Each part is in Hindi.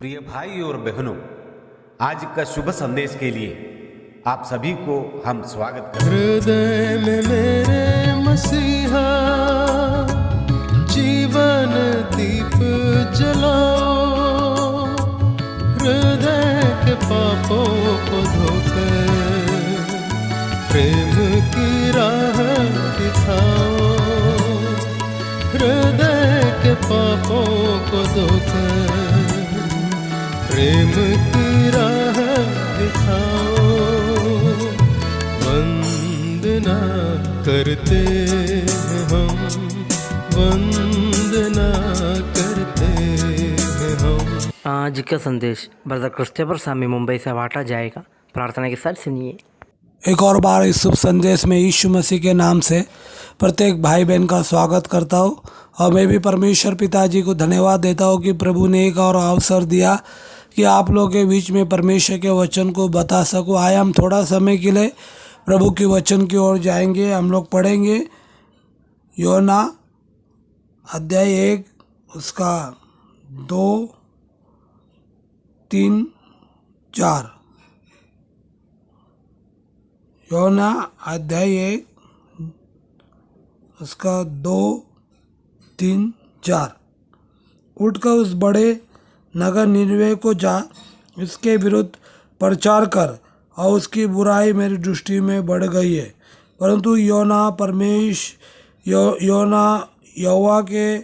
प्रिय भाई और बहनों, आज का शुभ संदेश के लिए आप सभी को हम स्वागत करते हैं। हृदय में मेरे मसीहा जीवन दीप जलाओ, हृदय के पापों को धोकर प्रेम की राह दिखाओ, हृदय के पापों को धोकर प्रेम की राह दिखाओ। वंदना करते हैं हम, वंदना करते हैं हम। आज का संदेश ब्रदर क्रिस्टोफर स्वामी मुंबई से बांटा जाएगा। प्रार्थना के साथ सुनिए। एक और बार इस शुभ संदेश में यीशु मसीह के नाम से प्रत्येक भाई बहन का स्वागत करता हूँ और मैं भी परमेश्वर पिताजी को धन्यवाद देता हूँ कि प्रभु ने एक और अवसर दिया कि आप लोगों के बीच में परमेश्वर के वचन को बता सकूँ। आए हम थोड़ा समय के लिए प्रभु के वचन की ओर जाएंगे। हम लोग पढ़ेंगे योना अध्याय 1 उसका 2, 3, 4। योना अध्याय 1 उसका 2, 3, 4। उठकर उस बड़े नगर निनवे को जा, इसके विरुद्ध प्रचार कर और उसकी बुराई मेरी दृष्टि में बढ़ गई है। परंतु योना यहोवा के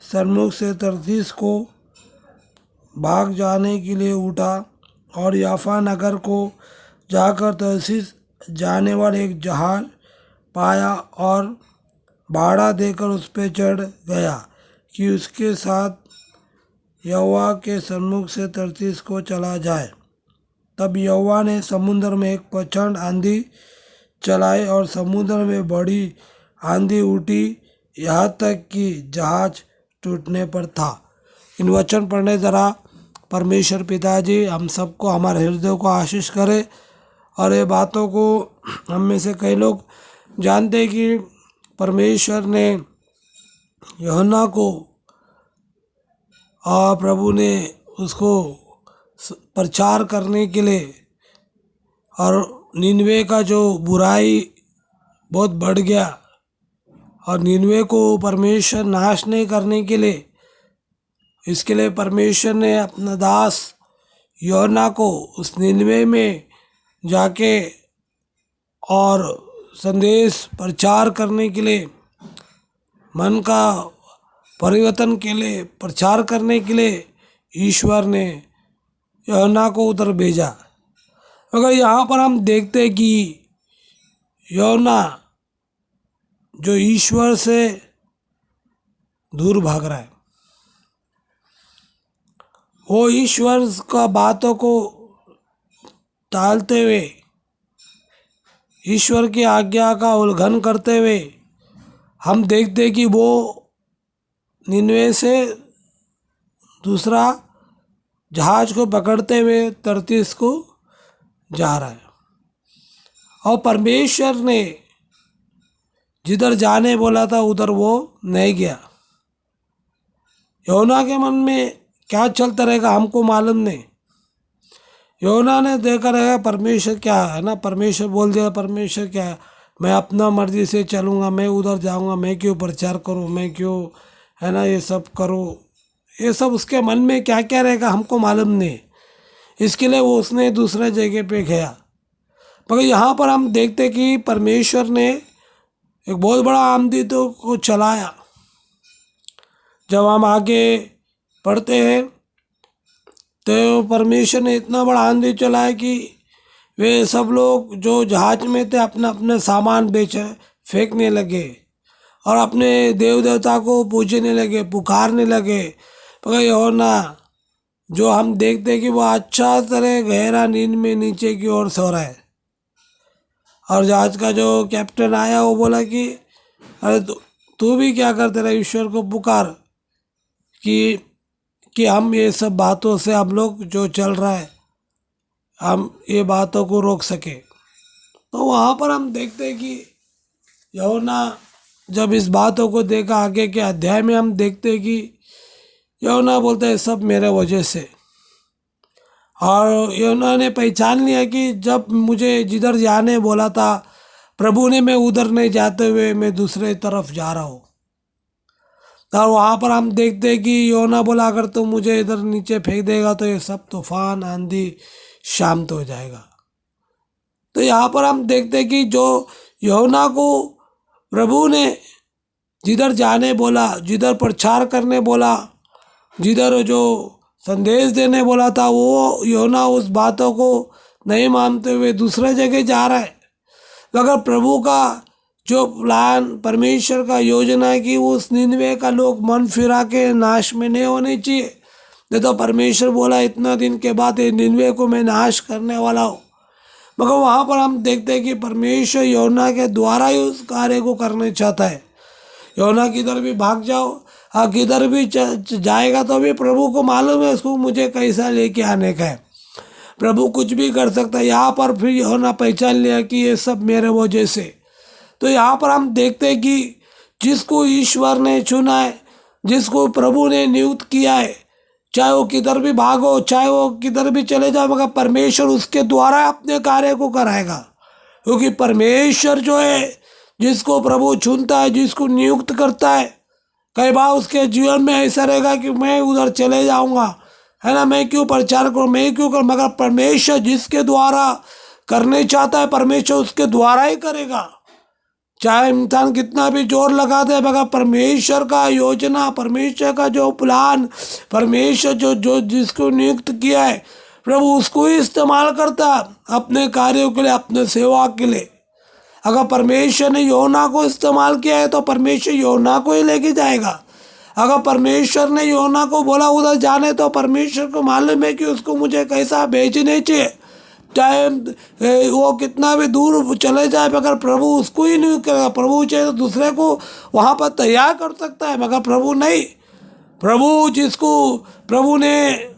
सन्मुख से तर्शीश को भाग जाने के लिए उठा और याफा नगर को जाकर तर्शीश जाने वाले एक जहाज पाया और भाड़ा देकर उस पर चढ़ गया कि उसके साथ यहोवा के सन्मुख से तर्शीश को चला जाए। तब यहोवा ने समुद्र में एक प्रचंड आंधी चलाई और समुद्र में बड़ी आंधी उठी, यहाँ तक कि जहाज टूटने पर था। इन वचन पढ़ने ज़रा परमेश्वर पिताजी हम सबको, हमारे हृदय को आशीष करे। और ये बातों को हम में से कई लोग जानते हैं कि परमेश्वर ने यूहन्ना को और प्रभु ने उसको प्रचार करने के लिए, और निनवे का जो बुराई बहुत बढ़ गया और निनवे को परमेश्वर नाश नहीं करने के लिए, इसके लिए परमेश्वर ने अपना दास यूहन्ना को उस निनवे में जाके और संदेश प्रचार करने के लिए, मन का परिवर्तन के लिए, प्रचार करने के लिए ईश्वर ने यूहन्ना को उधर भेजा। अगर यहाँ पर हम देखते हैं कि यूहन्ना जो ईश्वर से दूर भाग रहा है, वो ईश्वर का बातों को टालते हुए, ईश्वर की आज्ञा का उल्लंघन करते हुए, हम देखते कि वो निनवे से दूसरा जहाज को पकड़ते हुए तर्शीश को जा रहा है। और परमेश्वर ने जिधर जाने बोला था उधर वो नहीं गया। यूहन्ना के मन में क्या चलता रहेगा हमको मालूम नहीं। यूहन्ना ने देखा रहेगा परमेश्वर क्या है ना, परमेश्वर बोल दिया, परमेश्वर क्या है, मैं अपना मर्जी से चलूँगा, मैं उधर जाऊँगा, मैं क्यों प्रचार करूँ, मैं क्यों है ना ये सब करूँ। ये सब उसके मन में क्या क्या रहेगा हमको मालूम नहीं। इसके लिए वो उसने दूसरे जगह पे गया। मगर यहाँ पर हम देखते कि परमेश्वर ने एक बहुत बड़ा आंधी तो को चलाया। जब हम आगे पढ़ते हैं तो परमेश्वर ने इतना बड़ा आंधी चलाया कि वे सब लोग जो जहाज में थे अपना अपना सामान फेंकने लगे और अपने देव देवता को पूजने लगे, पुकारने लगे। मगर यूहन्ना जो हम देखते कि वो अच्छा तरह गहरा नींद में नीचे की ओर सो रहा है। और जहाज का जो कैप्टन आया वो बोला कि अरे तू भी क्या करते रहे, ईश्वर को पुकार कि हम ये सब बातों से हम लोग जो चल रहा है हम ये बातों को रोक सके। तो वहाँ पर हम देखते हैं कि यूहन्ना जब इस बातों को देखा, आगे के अध्याय में हम देखते हैं कि यूहन्ना बोलता है सब मेरे वजह से, और योना ने पहचान लिया कि जब मुझे जिधर जाने बोला था प्रभु ने, मैं उधर नहीं जाते हुए मैं दूसरे तरफ जा रहा हूँ। और वहाँ पर हम देखते हैं कि योना बोला अगर तुम मुझे इधर नीचे फेंक देगा तो ये सब तूफान आंधी शांत हो जाएगा। तो यहाँ पर हम देखते हैं कि जो योना को प्रभु ने जिधर जाने बोला, जिधर प्रचार करने बोला, जिधर जो संदेश देने बोला था, वो योना उस बातों को नहीं मानते हुए दूसरे जगह जा रहा है। अगर प्रभु का जो प्लान, परमेश्वर का योजना है कि उस निन्वे का लोग मन फिरा के नाश में नहीं होने चाहिए, नहीं तो परमेश्वर बोला इतना दिन के बाद ये निन्वे को मैं नाश करने वाला हूँ। मगर वहाँ पर हम देखते हैं कि परमेश्वर योना के द्वारा ही उस कार्य को करने चाहता है। योना किधर भी भाग जाओ, किधर भी जाएगा तो भी प्रभु को मालूम है उसको मुझे कैसा लेके आने का है। प्रभु कुछ भी कर सकता है। यहाँ पर फिर योना पहचान लिया कि ये सब मेरे वजह से। तो यहाँ पर हम देखते हैं कि जिसको ईश्वर ने चुना है, जिसको प्रभु ने नियुक्त किया है, चाहे वो किधर भी भागो, चाहे वो किधर भी चले जाओ, मगर परमेश्वर उसके द्वारा अपने कार्य को कराएगा। क्योंकि परमेश्वर जो है, जिसको प्रभु चुनता है, जिसको नियुक्त करता है, कई बार उसके जीवन में ऐसा रहेगा कि मैं उधर चले जाऊंगा, है ना, मैं क्यों प्रचार करूँ, मैं क्यों करूँ। मगर परमेश्वर जिसके द्वारा करने चाहता है, परमेश्वर उसके द्वारा ही करेगा। चाहे इंसान कितना भी जोर लगा दे, मगर परमेश्वर का योजना, परमेश्वर का जो प्लान, परमेश्वर जो जिसको नियुक्त किया है, प्रभु उसको ही इस्तेमाल करता अपने कार्यों के लिए, अपने सेवा के लिए। अगर परमेश्वर ने योना को इस्तेमाल किया है तो परमेश्वर योना को ही लेके जाएगा। अगर परमेश्वर ने योना को बोला उधर जाने, तो परमेश्वर को मालूम है कि उसको मुझे कैसा भेजने चाहिए। चाहे वो कितना भी दूर चले जाए, मगर प्रभु उसको ही नहीं करेगा। प्रभु चाहे तो दूसरे को वहाँ पर तैयार कर सकता है, मगर प्रभु नहीं। प्रभु जिसको प्रभु ने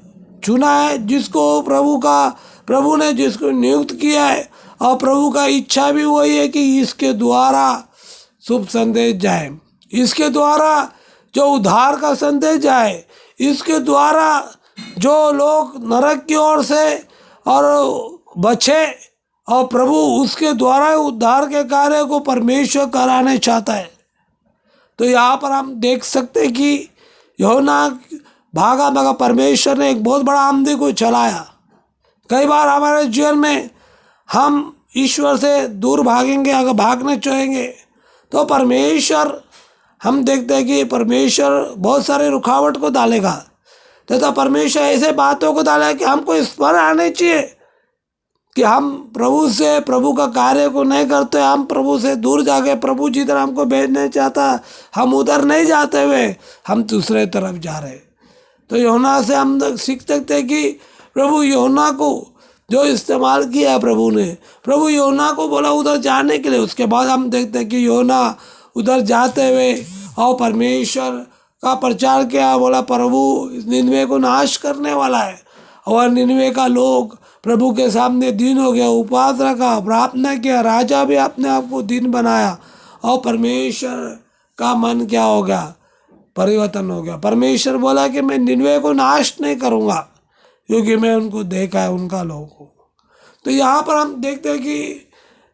चुना है, जिसको प्रभु ने जिसको नियुक्त किया है, और प्रभु का इच्छा भी वही है कि इसके द्वारा शुभ संदेश जाए, इसके द्वारा जो उद्धार का संदेश जाए, इसके द्वारा जो लोग नरक की ओर से और बचे, और प्रभु उसके द्वारा उद्धार के कार्य को परमेश्वर कराने चाहता है। तो यहाँ पर हम देख सकते हैं कि योना भागा, मगर परमेश्वर ने एक बहुत बड़ा आंधी को चलाया। कई बार हमारे जीवन में हम ईश्वर से दूर भागेंगे, अगर भागना चाहेंगे तो परमेश्वर, हम देखते हैं कि परमेश्वर बहुत सारे रुकावट को डालेगा। तो परमेश्वर ऐसे बातों को डालेगा कि हमको इस पर आने चाहिए कि हम प्रभु का कार्य को नहीं करते, हम प्रभु से दूर जाके प्रभु जिधर हमको भेजने चाहता हम उधर नहीं जाते हुए हम दूसरे तरफ जा रहे। तो योना से हम सीख सकते हैं कि प्रभु योना को जो इस्तेमाल किया प्रभु योना को बोला उधर जाने के लिए। उसके बाद हम देखते हैं कि योना उधर जाते हुए और परमेश्वर का प्रचार किया, बोला प्रभु निन्वे को नाश करने वाला है। और निन्वे का लोग प्रभु के सामने दिन हो गया, उपवास रखा, प्रार्थना किया, राजा भी अपने आप को दिन बनाया, और परमेश्वर का मन क्या हो गया, परिवर्तन हो गया। परमेश्वर बोला कि मैं निन्वे को नाश नहीं करूँगा, क्योंकि मैं उनको देखा है, उनका लोगों को। तो यहाँ पर हम देखते हैं कि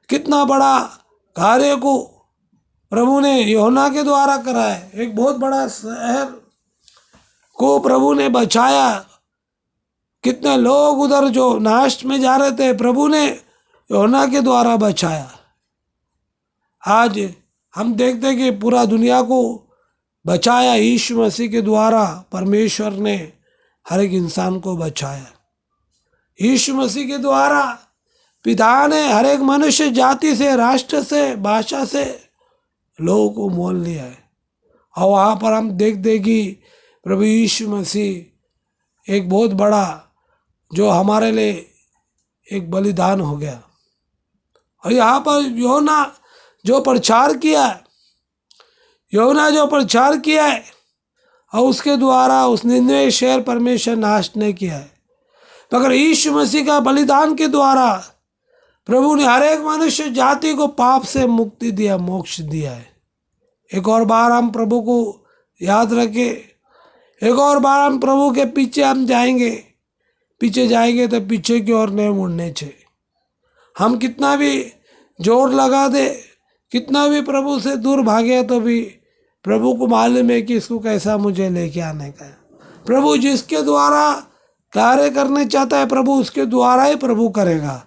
कितना बड़ा कार्य को प्रभु ने योना के द्वारा करा है। एक बहुत बड़ा शहर को प्रभु ने बचाया। कितने लोग उधर जो नाश में जा रहे थे, प्रभु ने योना के द्वारा बचाया। आज हम देखते हैं कि पूरा दुनिया को बचाया यीशु मसीह के द्वारा। परमेश्वर ने हर एक इंसान को बचाया यीशु मसीह के द्वारा। पिता ने हर एक मनुष्य जाति से, राष्ट्र से, भाषा से लोगों को मोल लिया है। और वहाँ पर हम देखते कि प्रभु यीशु मसीह एक बहुत बड़ा जो हमारे लिए एक बलिदान हो गया। और यहाँ पर योना जो प्रचार किया है, और उसके द्वारा उस निन्वे शहर परमेश्वर नाश नहीं किया है, मगर यीशु मसीह का बलिदान के द्वारा प्रभु ने हर एक मनुष्य जाति को पाप से मुक्ति दिया, मोक्ष दिया है। एक और बार हम प्रभु को याद रखें, एक और बार हम प्रभु के पीछे हम जाएंगे। पीछे जाएंगे तो पीछे की ओर नहीं मुड़ने चाहिए। हम कितना भी जोर लगा दे, कितना भी प्रभु से दूर भागे, तो भी प्रभु को मालूम है कि इसको कैसा मुझे लेके आने का है। प्रभु जिसके द्वारा कार्य करने चाहता है, प्रभु उसके द्वारा ही प्रभु करेगा।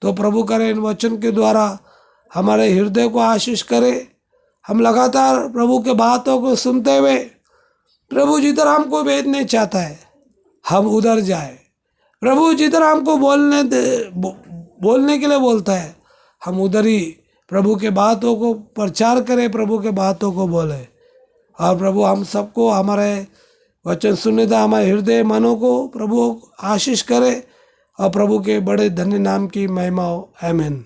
तो प्रभु करे इन वचन के द्वारा हमारे हृदय को आशीष करे। हम लगातार प्रभु के बातों को सुनते हुए प्रभु जिधर हमको भेजने चाहता है हम उधर जाए। प्रभु जिधर हमको बोलने के लिए बोलता है हम उधर ही प्रभु के बातों को प्रचार करें, प्रभु के बातों को बोले। और प्रभु हम सबको हमारे वचन सुनने था, हमारे हृदय मनों को प्रभु आशीष करे और प्रभु के बड़े धन्य नाम की महिमा हो। आमीन।